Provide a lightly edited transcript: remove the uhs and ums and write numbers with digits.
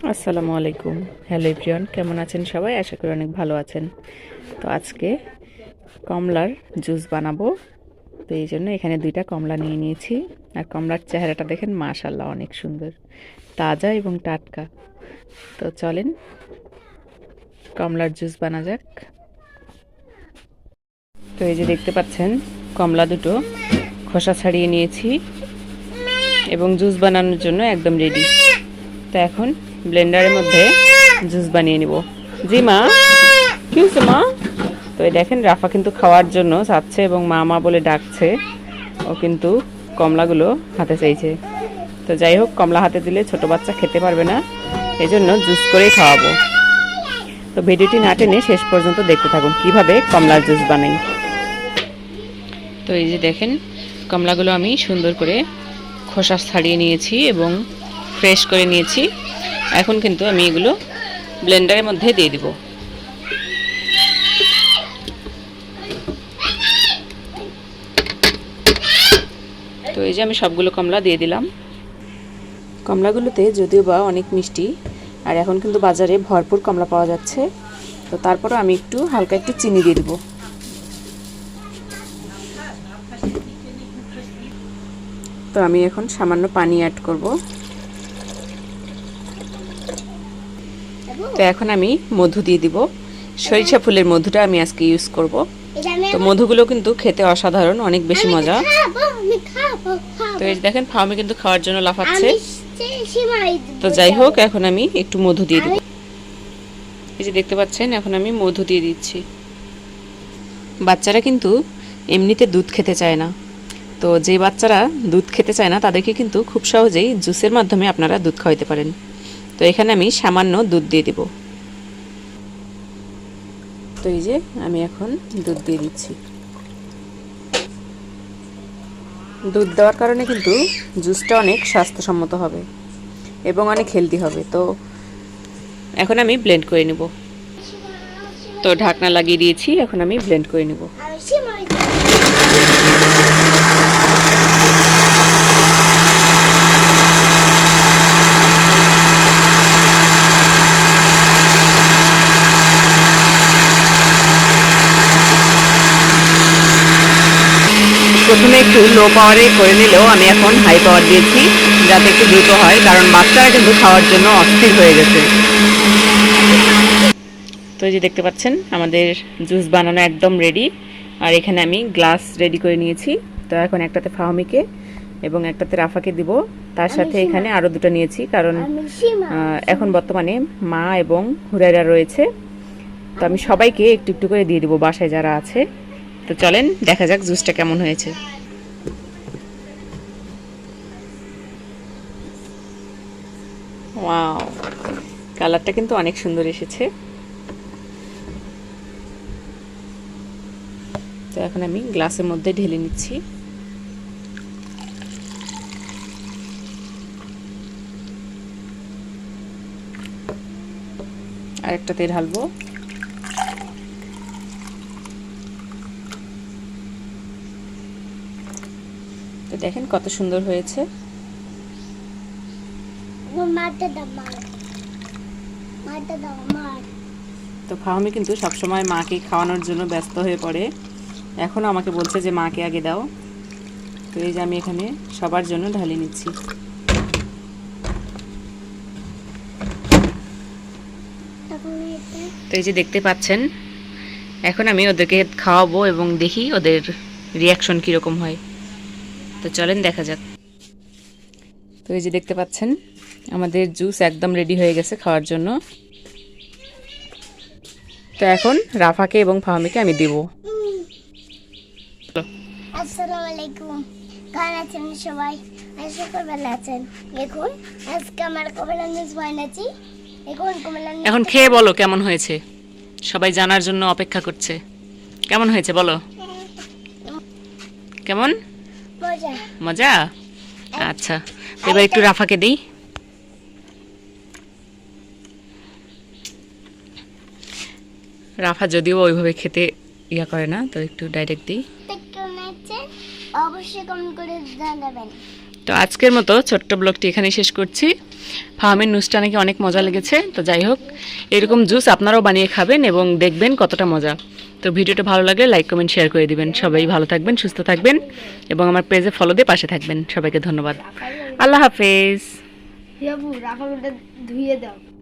আসসালামু আলাইকুম। Hello everyone, কেমন আছেন সবাই? আশা করি অনেক ভালো আছেন। তো আজকে কমলার জুস বানাবো। তো এই জন্য এখানে 2টা কমলা নিয়ে নিয়েছি। আর কমলার চেহারাটা দেখেন, মাশাআল্লাহ অনেক সুন্দর, তাজা এবং টাটকা। তো চলেন কমলার জুস বানা যাক। তো এই যে দেখতে পাচ্ছেন, কমলা দুটো খোসা ছাড়িয়ে নিয়েছি এবং জুস বানানোর জন্য একদম রেডি। তো এখন ব্লেন্ডারের মধ্যে জুস বানিয়ে নিব। জি মা, কি হয়েছে মা? তো এই দেখেন, রাফা কিন্তু খাওয়ার জন্য চাচ্ছে এবং মা মা বলে ডাকছে। ও কিন্তু কমলাগুলো হাতে চাইছে। তো যাই হোক, কমলা হাতে দিলে ছোট বাচ্চা খেতে পারবে না, এই জন্য জুস করেই খাওয়াবো। তো ভিডিওটি না টেনে শেষ পর্যন্ত দেখতে থাকুন কিভাবে কমলার জুস বানাই। তো এই যে দেখেন, কমলাগুলো আমি সুন্দর করে খোসা ছাড়িয়ে নিয়েছি এবং ফ্রেশ করে নিয়েছি। এখন কিন্তু আমি এগুলো ব্লেন্ডারের মধ্যে দিয়ে দিব। তো এই যে আমি সবগুলো কমলা দিয়ে দিলাম। কমলাগুলোতে যদিও বা অনেক মিষ্টি, আর এখন কিন্তু বাজারে ভরপুর কমলা পাওয়া যাচ্ছে। তো তারপরও আমি হালকা একটু চিনি দিয়ে দিব। তো আমি এখন সামান্য পানি অ্যাড করব। তো এখন আমি মধু দিয়ে দিব। সরিষা ফুলের মধুটা আমি আজকে ইউজ করব। তো মধুগুলো কিন্তু খেতে অসাধারণ, অনেক বেশি মজা। তো এই দেখেন, ফার্মে কিন্তু খাওয়ার জন্য লাফাচ্ছে। তো যাই হোক, এখন আমি একটু মধু দিয়ে দিব। এই যে দেখতে পাচ্ছেন, এখন আমি মধু দিয়ে দিচ্ছি। বাচ্চারা কিন্তু এমনিতে দুধ খেতে চায় না। তো যে বাচ্চারা দুধ খেতে চায় না তাদেরকে কিন্তু খুব সহজেই জুসের মাধ্যমে আপনারা দুধ খাওয়াতে পারেন। তো এখানে আমি সামান্য দুধ দিয়ে দিব। তো এই যে আমি এখন দুধ দিয়ে দিচ্ছি। দুধ দেওয়ার কারণে কিন্তু জুসটা অনেক স্বাস্থ্যসম্মত হবে এবং অনেক হেলদি হবে। তো এখন আমি ব্লেন্ড করে নেব। তো ঢাকনা লাগিয়ে দিয়েছি, এখন আমি ব্লেন্ড করে নেব। প্রথমে একটু লো পাওয়ারে করে নিলেও আমি এখন হাই পাওয়ার দিয়েছি, যাতে একটু দ্রুত হয়, কারণ বাচ্চারা কিন্তু খাওয়ার জন্য অস্থির হয়ে গেছে। তো এই যে দেখতে পাচ্ছেন, আমাদের জুস বানানো একদম রেডি। আর এখানে আমি গ্লাস রেডি করে নিয়েছি। তো এখন একটাতে ফাহমিকে এবং একটাতে রাফাকে দিব। তার সাথে এখানে আরও 2টা নিয়েছি, কারণ এখন বর্তমানে মা এবং হুরাইরা রয়েছে। তো আমি সবাইকে একটু একটু করে দিয়ে দিব, বাসায় যারা আছে। তো চলেন দেখা যাক জুসটা কেমন হয়েছে। ওয়াও, কালারটা কিন্তু অনেক সুন্দর এসেছে। তো এখন আমি গ্লাসের মধ্যে ঢেলে নিচ্ছি। আরেকটাতে ঢালবো। তো দেখেন কত সুন্দর হয়েছে। তো ফাহমি কিন্তু সবসময় মাকে খাওয়ানোর জন্য ব্যস্ত হয়ে পড়ে। এখন আমাকে বলছে যে মাকে আগে দাও। তো এই যে আমি এখানে সবার জন্য ঢালি নিচ্ছি। তো এই যে দেখতে পাচ্ছেন, এখন আমি ওদেরকে খাওয়াবো এবং দেখি ওদের রিয়াকশন কীরকম হয়। তো চলেন দেখা যাক। তো এই যে দেখতে পাচ্ছেন, আমাদের জুস একদম রেডি হয়ে গেছে খাওয়ার জন্য। তো এখন রাফাকে এবং ফাহমিকে আমি দিব। আসসালামু আলাইকুম, কেমন আছেন সবাই? আশা করি ভালো আছেন। দেখুন আজকে আমার কমলা জুস বানাচ্ছি। এখন খেয়ে বলো কেমন হয়েছে, সবাই জানার জন্য অপেক্ষা করছে। কেমন হয়েছে বলো? কেমন? মজা মজা? আচ্ছা, এবার একটু রাফাকে দিই। রাফা যদিও ওইভাবে খেতে ইয়া করে না, তো একটু ডাইরেক্ট দিই। অবশ্যই কমেন্ট করে জানাবেন। তো আজকের মতো ছোট্ট ব্লগটি এখানেই শেষ করছি। ফার্মের নুসটা নাকি অনেক মজা লেগেছে। তো যাই হোক, এরকম জুস আপনারাও বানিয়ে খাবেন এবং দেখবেন কতটা মজা। তো ভিডিওটা ভালো লাগলে লাইক কমেন্ট শেয়ার করে দিবেন। সবাই ভালো থাকবেন, সুস্থ থাকবেন এবং আমার পেজে ফলো দিয়ে পাশে থাকবেন। সবাইকে ধন্যবাদ। আল্লাহ হাফেজ। রাখার ধুয়ে দাও।